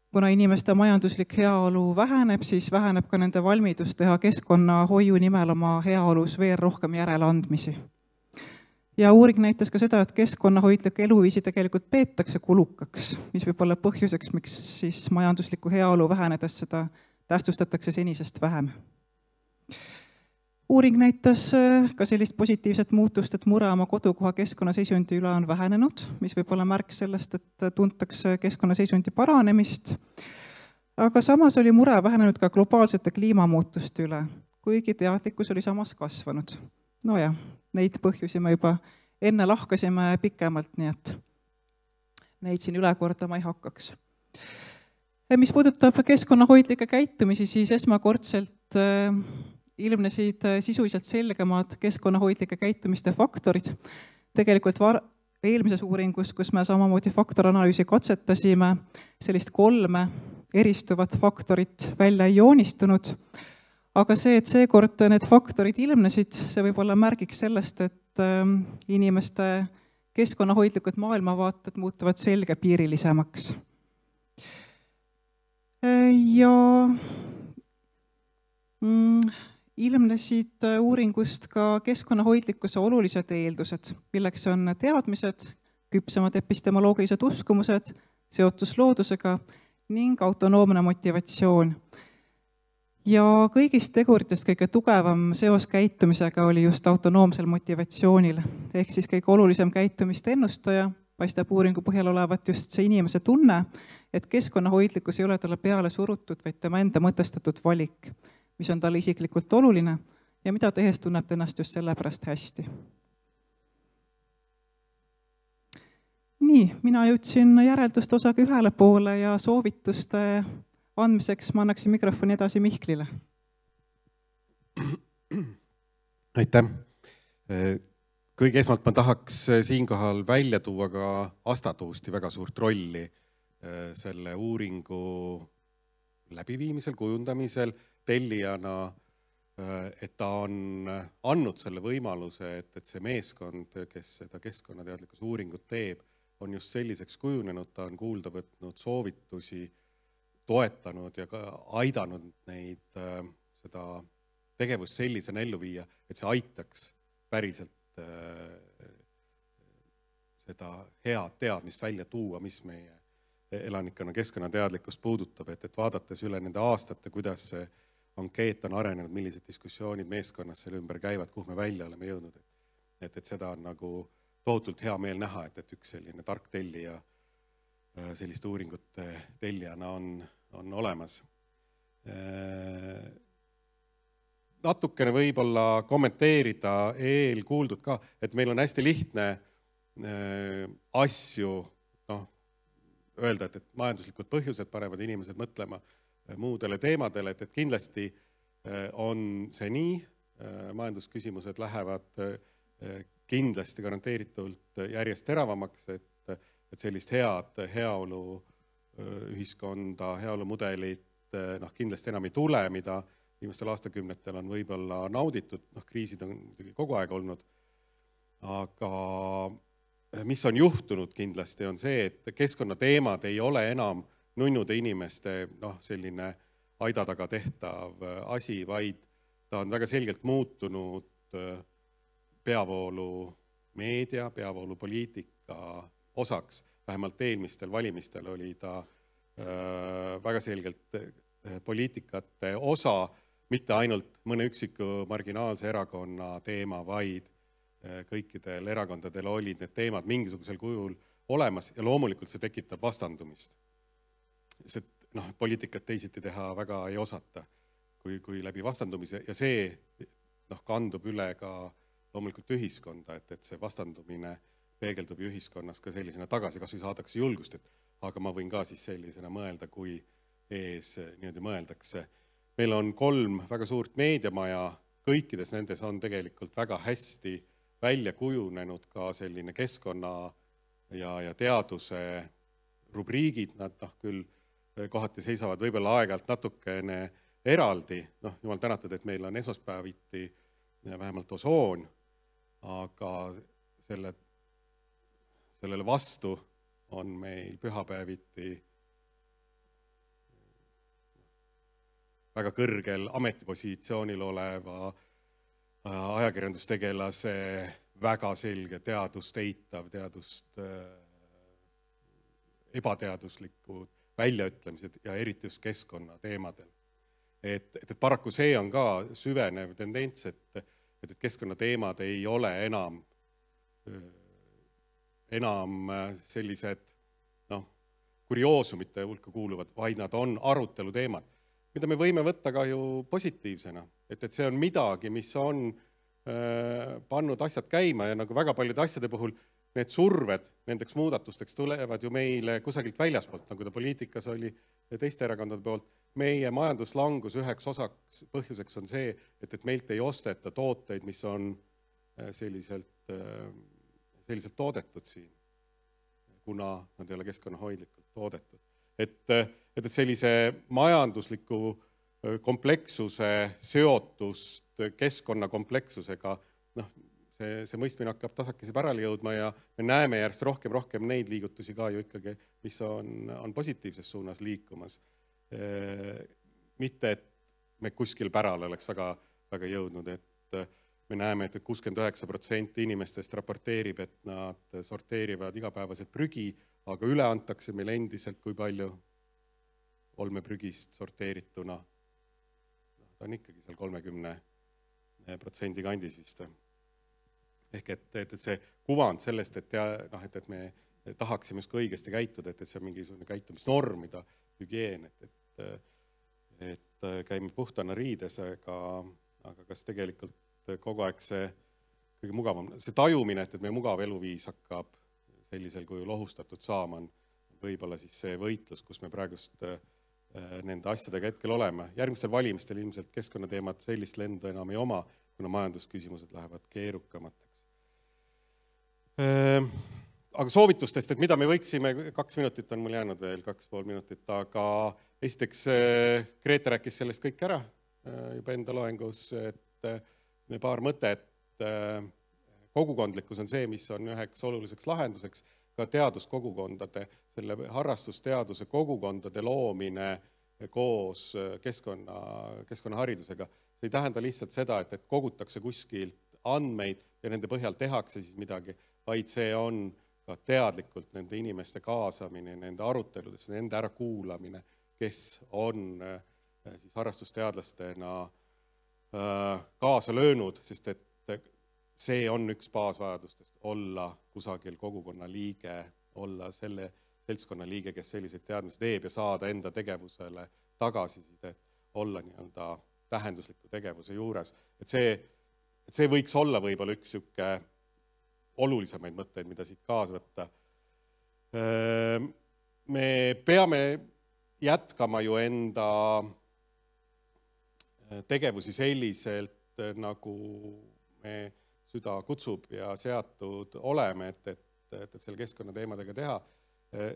Kuna inimeste majanduslik heaolu väheneb, siis väheneb ka nende valmidus teha keskkonnahoiu nimel oma heaolus veel rohkem järeleandmisi. Ja uuring näitas ka seda, et keskkonnahoidliku eluviisi tegelikult peetakse kulukaks, mis võib olla põhjuseks, miks siis majandusliku heaolu vähenedes seda tähtsustatakse senisest vähem. Uuring näitas ka sellist positiivset muutust, et mure oma kodukoha keskkonnaseisundi üle on vähenenud, mis võib olla märk sellest, et tuntakse keskkonnaseisundi paranemist. Aga samas oli mure vähenenud ka globaalsete kliimamuutuste üle, kuigi teadlikkus oli samas kasvanud. Nojah, neid põhjusi me juba enne lahkasime pikemalt, nii et neid siin üle kordama ei hakkaks. Mis puudutab keskkonnahoidlikke käitumisi, siis esmakordselt ilmnesid sisuliselt selgemad keskkonnahoidlike käitumiste faktorid. Tegelikult eelmises uuringus, kus me samamoodi faktoranalüüsi katsetasime, sellist 3 eristuvat faktorit välja ei joonistunud. Aga see, et seekord need faktorid ilmnesid, see võib olla märgiks sellest, et inimeste keskkonnahoidlikud maailmavaated muutuvad selgepiirilisemaks. Ja ilmnesid uuringust ka keskkonnahoidlikkuse olulised eeldused, milleks on teadmised, küpsemad epistemoloogilised uskumused, seotus loodusega ning autonoomne motivatsioon. Ja kõigist teguritest kõige tugevam seos käitumisega oli just autonoomsel motivatsioonil. Ehk siis kõige olulisem käitumist ennustaja paistab uuringu põhjal olevat just see inimese tunne, et keskkonnahoidlikkus ei ole talle peale surutud, vaid tema enda mõtestatud valik, mis on talle isiklikult oluline ja mida tehes tunneb ennast just sellepärast hästi. Nii, mina jõudsin järelduste osaga ühele poole ja soovituste andmiseks ma annaksin mikrofoni edasi Mihklile. Aitäh. Kõige esmalt ma tahaks siinkohal välja tuua ka Asta Tuusti väga suurt rolli selle uuringu läbiviimisel, kujundamisel, tellijana, et ta on andnud selle võimaluse, et see meeskond, kes seda keskkonnateadlikkuse uuringut teeb, on just selliseks kujunenud, ta on kuulda võtnud soovitusi, toetanud ja ka aidanud neid seda tegevust sellisena ellu viia, et see aitaks päriselt seda head teadmist välja tuua, mis meie elanikkonna keskkonnateadlikkust puudutab, et vaadates üle nende aastate, kuidas see ankeet on arenenud, millised diskussioonid meeskonnas selle ümber käivad, kuhu me välja oleme jõudnud. Et seda on nagu tohutult hea meel näha, et üks selline tark tellija selliste uuringute tellijana on olemas. Natukene võib-olla kommenteerida eelkuuldud ka, et meil on hästi lihtne asju öelda, et majanduslikud põhjused panevad inimesed mõtlema muudele teemadele, et kindlasti on see nii, majandusküsimused lähevad kindlasti garanteeritult järjest teravamaks, et sellist head heaolu ühiskonda, heaolumudelit kindlasti enam ei tule, mida viimastel aastakümnetel on võib-olla nauditud, kriisid on kogu aeg olnud, aga mis on juhtunud kindlasti on see, et keskkonnateemad ei ole enam nunnude inimeste selline aida taga tehtav asi, vaid ta on väga selgelt muutunud peavoolu meedia, peavoolu poliitika osaks. Vähemalt eelmistel valimistel oli ta väga selgelt poliitikate osa, mitte ainult mõne üksiku marginaalse erakonna teema, vaid kõikidel erakondadel olid need teemad mingisugusel kujul olemas ja loomulikult see tekitab vastandumist. Sest poliitikat teisiti teha väga ei osata, kui läbi vastandumise ja see kandub üle ka loomulikult ühiskonda, et see vastandumine peegeldub ühiskonnas ka sellisena tagasi, kas või saadakse julgust, et aga ma võin ka siis sellisena mõelda, kui ees niimoodi mõeldakse. Meil on 3 väga suurt meediamaja, kõikides nendes on tegelikult väga hästi välja kujunenud ka selline keskkonna ja teaduse rubriigid, nad küll kohati seisavad võib-olla aeg-ajalt natukene eraldi, jumal tänatud, et meil on esmaspäeviti vähemalt osoon, aga sellele vastu on meil pühapäeviti väga kõrgel ametipositsioonil oleva ajakirjandustegelase väga selge teadust eitav, teadust ebateaduslikud väljaütlemised ja eriti just keskkonna teemadel. Et paraku see on ka süvenev tendents, et keskkonnateemad ei ole enam sellised kurioosumite hulka kuuluvad, vaid nad on aruteluteemad, mida me võime võtta ka ju positiivsena, et see on midagi, mis on pannud asjad käima ja nagu väga paljude asjade puhul need surved nendeks muudatusteks tulevad ju meile kusagilt väljaspoolt, nagu ta poliitikas oli teiste erakondade poolt. Meie majanduslangus üheks osaks põhjuseks on see, et meilt ei osteta tooteid, mis on selliselt toodetud siin, kuna nad ei ole keskkonnahoidlikult toodetud. Et sellise majandusliku komplekssuse seotust keskkonnakomplekssusega, see mõistmine hakkab tasakesi pärale jõudma ja me näeme järjest rohkem neid liigutusi ka ju ikkagi, mis on positiivses suunas liikumas. Mitte, et me kuskil pärale oleks väga jõudnud, et me näeme, et 69% inimestest raporteerib, et nad sorteerivad igapäevaselt prügi, aga üle antakse meil endiselt, kui palju olmeprügist sorteerituna. Ta on ikkagi seal 30% kandis vist. Ehk et see kuvand sellest, et me tahaksime just õigesti käituda, et see on mingisugune käitumisnorm, mida hügieen, et käime puhtana riides, aga kas tegelikult kogu aeg see kõige mugavam, see tajumine, et meie mugav eluviis hakkab sellisel kujul ohustatud saama, on võib-olla siis see võitlus, kus me praegust nende asjadega hetkel oleme. Järgmistel valimistel ilmselt keskkonnateemad sellist lendu enam ei oma, kuna majandusküsimused lähevad keerukamateks. Aga soovitustest, et mida me võiksime, 2 minutit on mul jäänud veel, 2,5 minutit, aga esiteks Grete rääkis sellest kõik ära juba enda loengus, et paar mõtet, kogukondlikkus on see, mis on üheks oluliseks lahenduseks, ka teaduskogukondade, selle harrastusteaduse kogukondade loomine koos keskkonnaharidusega. See ei tähenda lihtsalt seda, et kogutakse kuskilt andmeid ja nende põhjal tehakse siis midagi, vaid see on ka teadlikult nende inimeste kaasamine, nende aruteludesse, nende ära kuulamine, kes on siis harrastusteadlastena kaasa löönud, sest et see on üks baasvajadustest, olla kusagil kogukonna liige, olla selle seltskonna liige, kes selliseid teadmisi teeb ja saada enda tegevusele tagasisidet, olla nii-öelda tähendusliku tegevuse juures. Et see võiks olla võib-olla üks siuke olulisemaid mõtteid, mida siit kaasa võtta. Me peame jätkama ju enda tegevusi selliselt, nagu me süda kutsub ja seatud oleme, et selle keskkonnateemadega teha.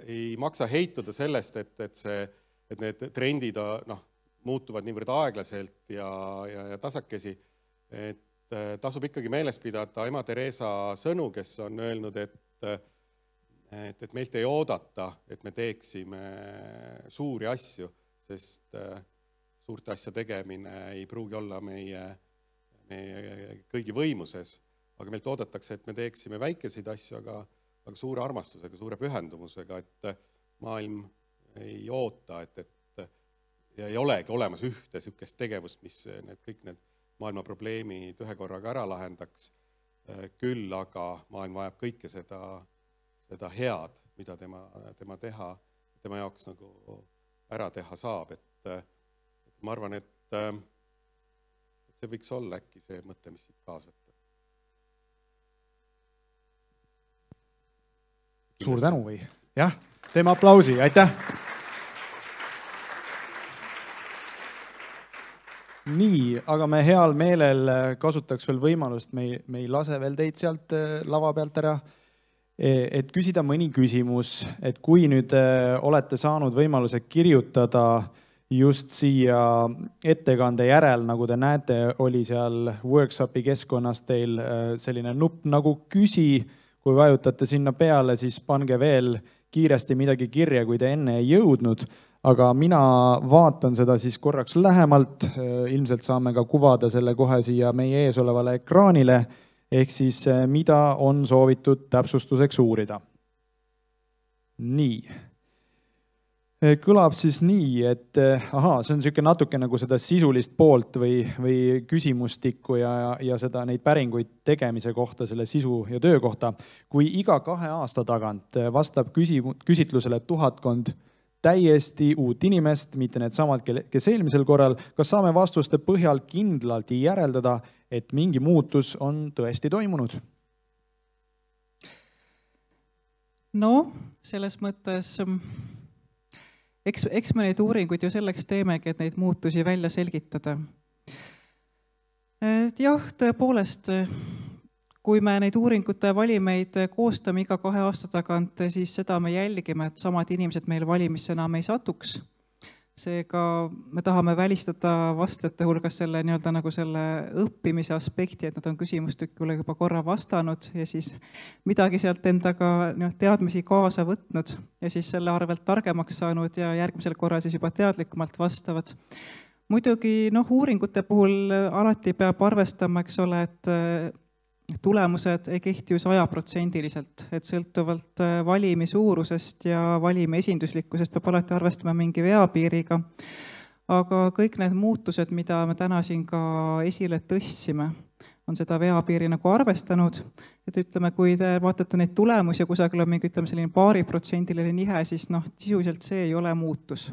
ei maksa heituda sellest, et need trendid muutuvad niivõrd aeglaselt ja tasakesi, et tasub ikkagi meeles pidada ema Theresa sõnu, kes on öelnud, et meilt ei oodata, et me teeksime suuri asju, sest suurte asja tegemine ei pruugi olla meie kõigi võimuses, aga meilt oodatakse, et me teeksime väikeseid asju, aga suure armastusega, suure pühendumusega, et maailm ei oota, ja ei olegi olemas ühte sükest tegevust, mis kõik need maailma probleemid ühe korraga ära lahendaks. Küll aga maailm vajab kõike seda head, mida tema teha, tema jaoks nagu ära teha saab. Et ma arvan, et see võiks olla äkki see mõte, mis siit kaasa võtta. Suur tänu või? Jah, teeme aplausi, aitäh! Nii, aga me heal meelel kasutaks veel võimalust, me ei lase veel teid sealt lava pealt ära, et küsida mõni küsimus, et kui nüüd olete saanud võimaluse kirjutada just siia ettekande järel, nagu te näete, oli seal workshopi keskkonnas teil selline nupp nagu küsi, kui vajutate sinna peale, siis pange veel kiiresti midagi kirja, kui te enne ei jõudnud. Aga mina vaatan seda siis korraks lähemalt, ilmselt saame ka kuvada selle kohe siia meie ees olevale ekraanile, ehk siis mida on soovitud täpsustuseks uurida. Nii. Kõlab siis nii, et see on niisugune natuke nagu seda sisulist poolt või küsimustikku ja seda neid päringuid tegemise kohta, selle sisu ja töö kohta. Kui iga 2 aasta tagant vastab küsitlusele 1000 täiesti uut inimest, mitte need samad, kes eelmisel korral, kas saame vastuste põhjal kindlalt järeldada, et mingi muutus on tõesti toimunud? No, selles mõttes, eks me neid uuringuid ju selleks teemegi, et neid muutusi välja selgitada. Jah, tõepoolest, kui me neid uuringute valimeid koostame iga 2 aasta tagant, siis seda me jälgime, et samad inimesed meil valimisse enam ei satuks. Seega me tahame välistada vastajate hulgas selle nagu selle õppimise aspekti, et nad on küsimustükule juba korra vastanud ja siis midagi sealt endaga teadmisi kaasa võtnud ja siis selle arvelt targemaks saanud ja järgmisel korral siis juba teadlikumalt vastavad. Muidugi uuringute puhul alati peab arvestama, eks ole, et tulemused ei kehti ju 100%, et sõltuvalt valimi suurusest ja valimi esinduslikkusest peab alati arvestama mingi veapiiriga. Aga kõik need muutused, mida me täna siin ka esile tõstsime, on seda veapiiri nagu arvestanud. Et ütleme, kui te vaatate neid tulemusi ja kusagil on mingi selline 2% nihe, siis sisuliselt see ei ole muutus.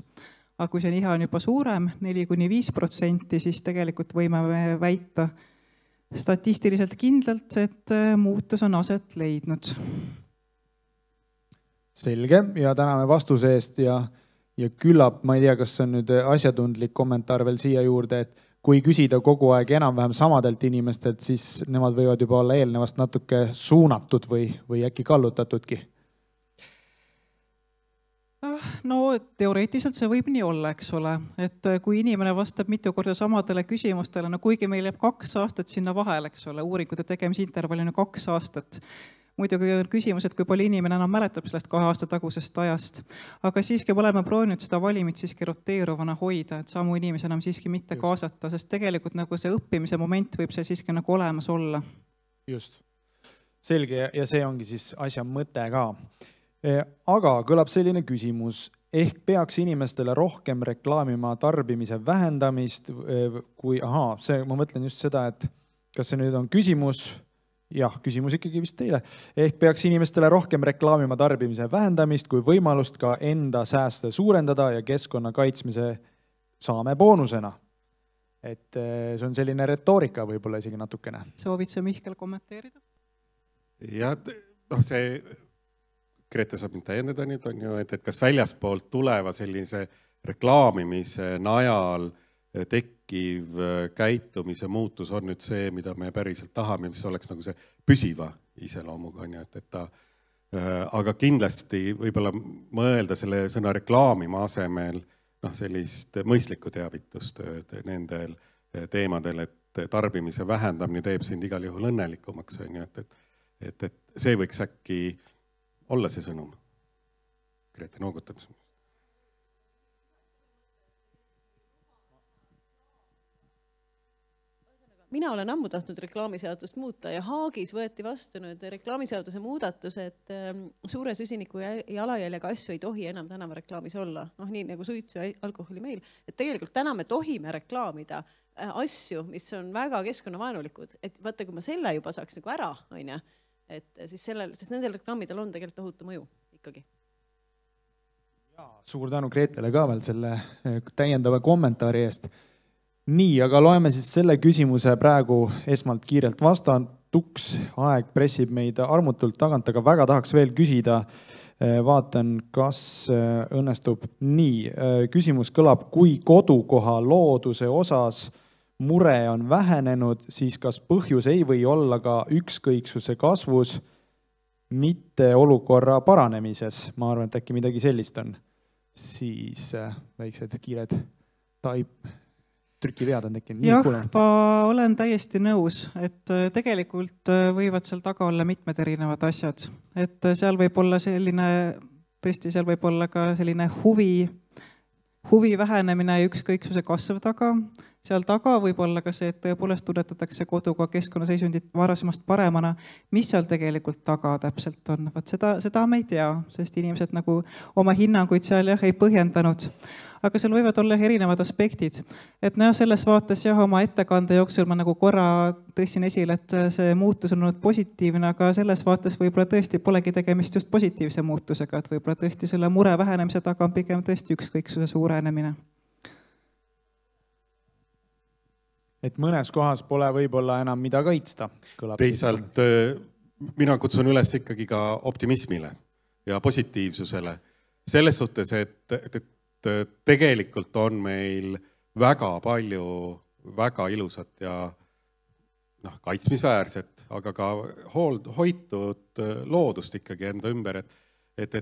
Aga kui see nihe on juba suurem, 4–5%, siis tegelikult võime väita statistiliselt kindlalt, et muutus on aset leidnud. Selge ja täname vastuse eest ja küllap, ma ei tea, kas on nüüd asjatundlik kommentaar veel siia juurde, et kui küsida kogu aeg enam-vähem samadelt inimestelt, siis nemad võivad juba olla eelnevast natuke suunatud või äkki kallutatudki. No teoreetiliselt see võib nii olla, eks ole, et kui inimene vastab mitu korda samadele küsimustele, kuigi meil jääb 2 aastat sinna vahel, eks ole, uuringute tegemise intervalli on 2 aastat. Muidugi on küsimus, et kui palju inimene enam mäletab sellest 2 aasta tagusest ajast. Aga siiski oleme proovinud seda valimit siiski roteeruvana hoida, et samu inimesi enam siiski mitte kaasata, sest tegelikult nagu see õppimise moment võib see siiski nagu olemas olla. Just. Selge ja see ongi siis asja mõte ka. Aga kõlab selline küsimus, ehk peaks inimestele rohkem reklaamima tarbimise vähendamist, kui, ma mõtlen just seda, et kas see nüüd on küsimus, jah, küsimus ikkagi vist teile, ehk peaks inimestele rohkem reklaamima tarbimise vähendamist, kui võimalust ka enda sääste suurendada ja keskkonna kaitsmise saame boonusena. Et see on selline retoorika võib-olla isegi natukene. Soovid sa Mihkel kommenteerida? Ja, see Grete saab mind täiendada nüüd on ju, et kas väljaspoolt tuleva sellise reklaamimise najal tekkiv käitumise muutus on nüüd see, mida me päriselt tahame, mis oleks nagu see püsiva iseloomuga on ju, et ta aga kindlasti võib-olla mõelda selle sõna reklaamima asemel sellist mõistlikku teavitustööd nendel teemadel, et tarbimise vähendamine teeb sind igal juhul õnnelikumaks, et see võiks äkki olla see sõnum. Grete noogutab. Mina olen ammu tahtnud reklaamiseadust muuta ja Haagis võeti vastu nüüd reklaamiseaduse muudatus, et suure süsiniku jalajäljega asju ei tohi enam tänavareklaamis olla. Nii nagu suitsu ja alkoholi meil. Et tegelikult täna me tohime reklaamida asju, mis on väga keskkonnavaenulikud. Et vaata, kui ma selle juba saaks nagu ära, sest nendel reklaamidel on tegelikult tohutu mõju ikkagi. Suur tänu Gretele ka veel selle täiendava kommentaari eest. Nii, aga loeme siis selle küsimuse praegu esmalt kiirelt vastatuks. Aeg pressib meid armutult tagant, aga väga tahaks veel küsida. Vaatan, kas õnnestub nii. Küsimus kõlab, kui kodukoha looduse osas mure on vähenenud, siis kas põhjus ei või olla ka ükskõiksuse kasvus, mitte olukorra paranemises? Ma arvan, et äkki midagi sellist on. Siis väiksed kiired trükivead on tekkinud. Jah, ma olen täiesti nõus, et tegelikult võivad seal taga olla mitmed erinevad asjad. Et seal võib olla seal võib olla ka selline huvi vähenemine ja ükskõiksuse kasv taga. Seal taga võib olla ka see, et tõepoolest tunnetatakse koduga keskkonnaseisundit varasemast paremana. Mis seal tegelikult taga täpselt on? Seda me ei tea, sest inimesed nagu oma hinnanguid seal ei põhjendanud. Aga seal võivad olla erinevad aspektid. Et selles vaates oma ettekande jooksul ma nagu korra tõssin esile, et see muutus on olnud positiivne, aga selles vaates võib-olla tõesti polegi tegemist just positiivse muutusega, et võib-olla tõesti selle mure vähenemise taga on pigem tõesti ükskõiksuse suurenemine. Et mõnes kohas pole võib-olla enam mida kaitsta. Teisalt mina kutsun üles ikkagi ka optimismile ja positiivsusele. Selles suhtes, et tegelikult on meil väga palju väga ilusat ja kaitsmisväärset, aga ka hoitud loodust ikkagi enda ümber, et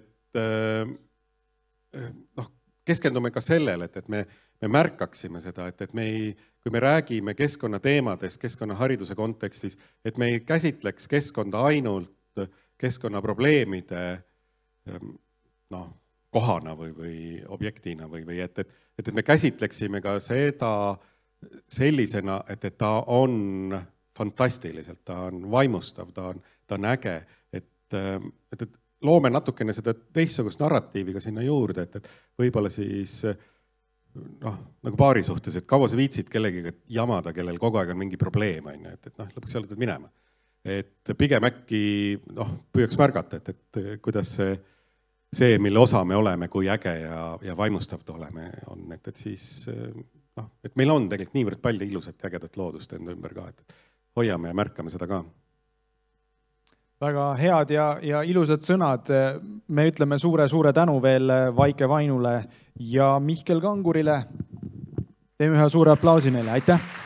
keskendume ka sellele, et me märkaksime seda, et kui me räägime keskkonnateemadest, keskkonnahariduse kontekstis, et me ei käsitleks keskkonda ainult keskkonnaprobleemide kohana või objektina või et me käsitleksime ka seda sellisena, et ta on fantastiliselt, ta on vaimustav, ta on äge, et loome natukene seda teistsugust narratiivi ka sinna juurde, et võib-olla siis nagu paari suhtes, et kaua sa viitsid kellegiga jamada, kellel kogu aeg on mingi probleem, et lõpuks sa oled minema. Et pigem äkki püüaks märgata, et kuidas see, mille osa me oleme, kui äge ja vaimustav oleme, on, et siis et meil on tegelikult niivõrd palju ilusat ja ägedat loodust enda ümber ka, et hoiame ja märkame seda ka. Väga head ja ilusad sõnad. Me ütleme suure tänu veel Vaike Vainule ja Mihkel Kangurile. Teeme ühe suure aplausi neile. Aitäh!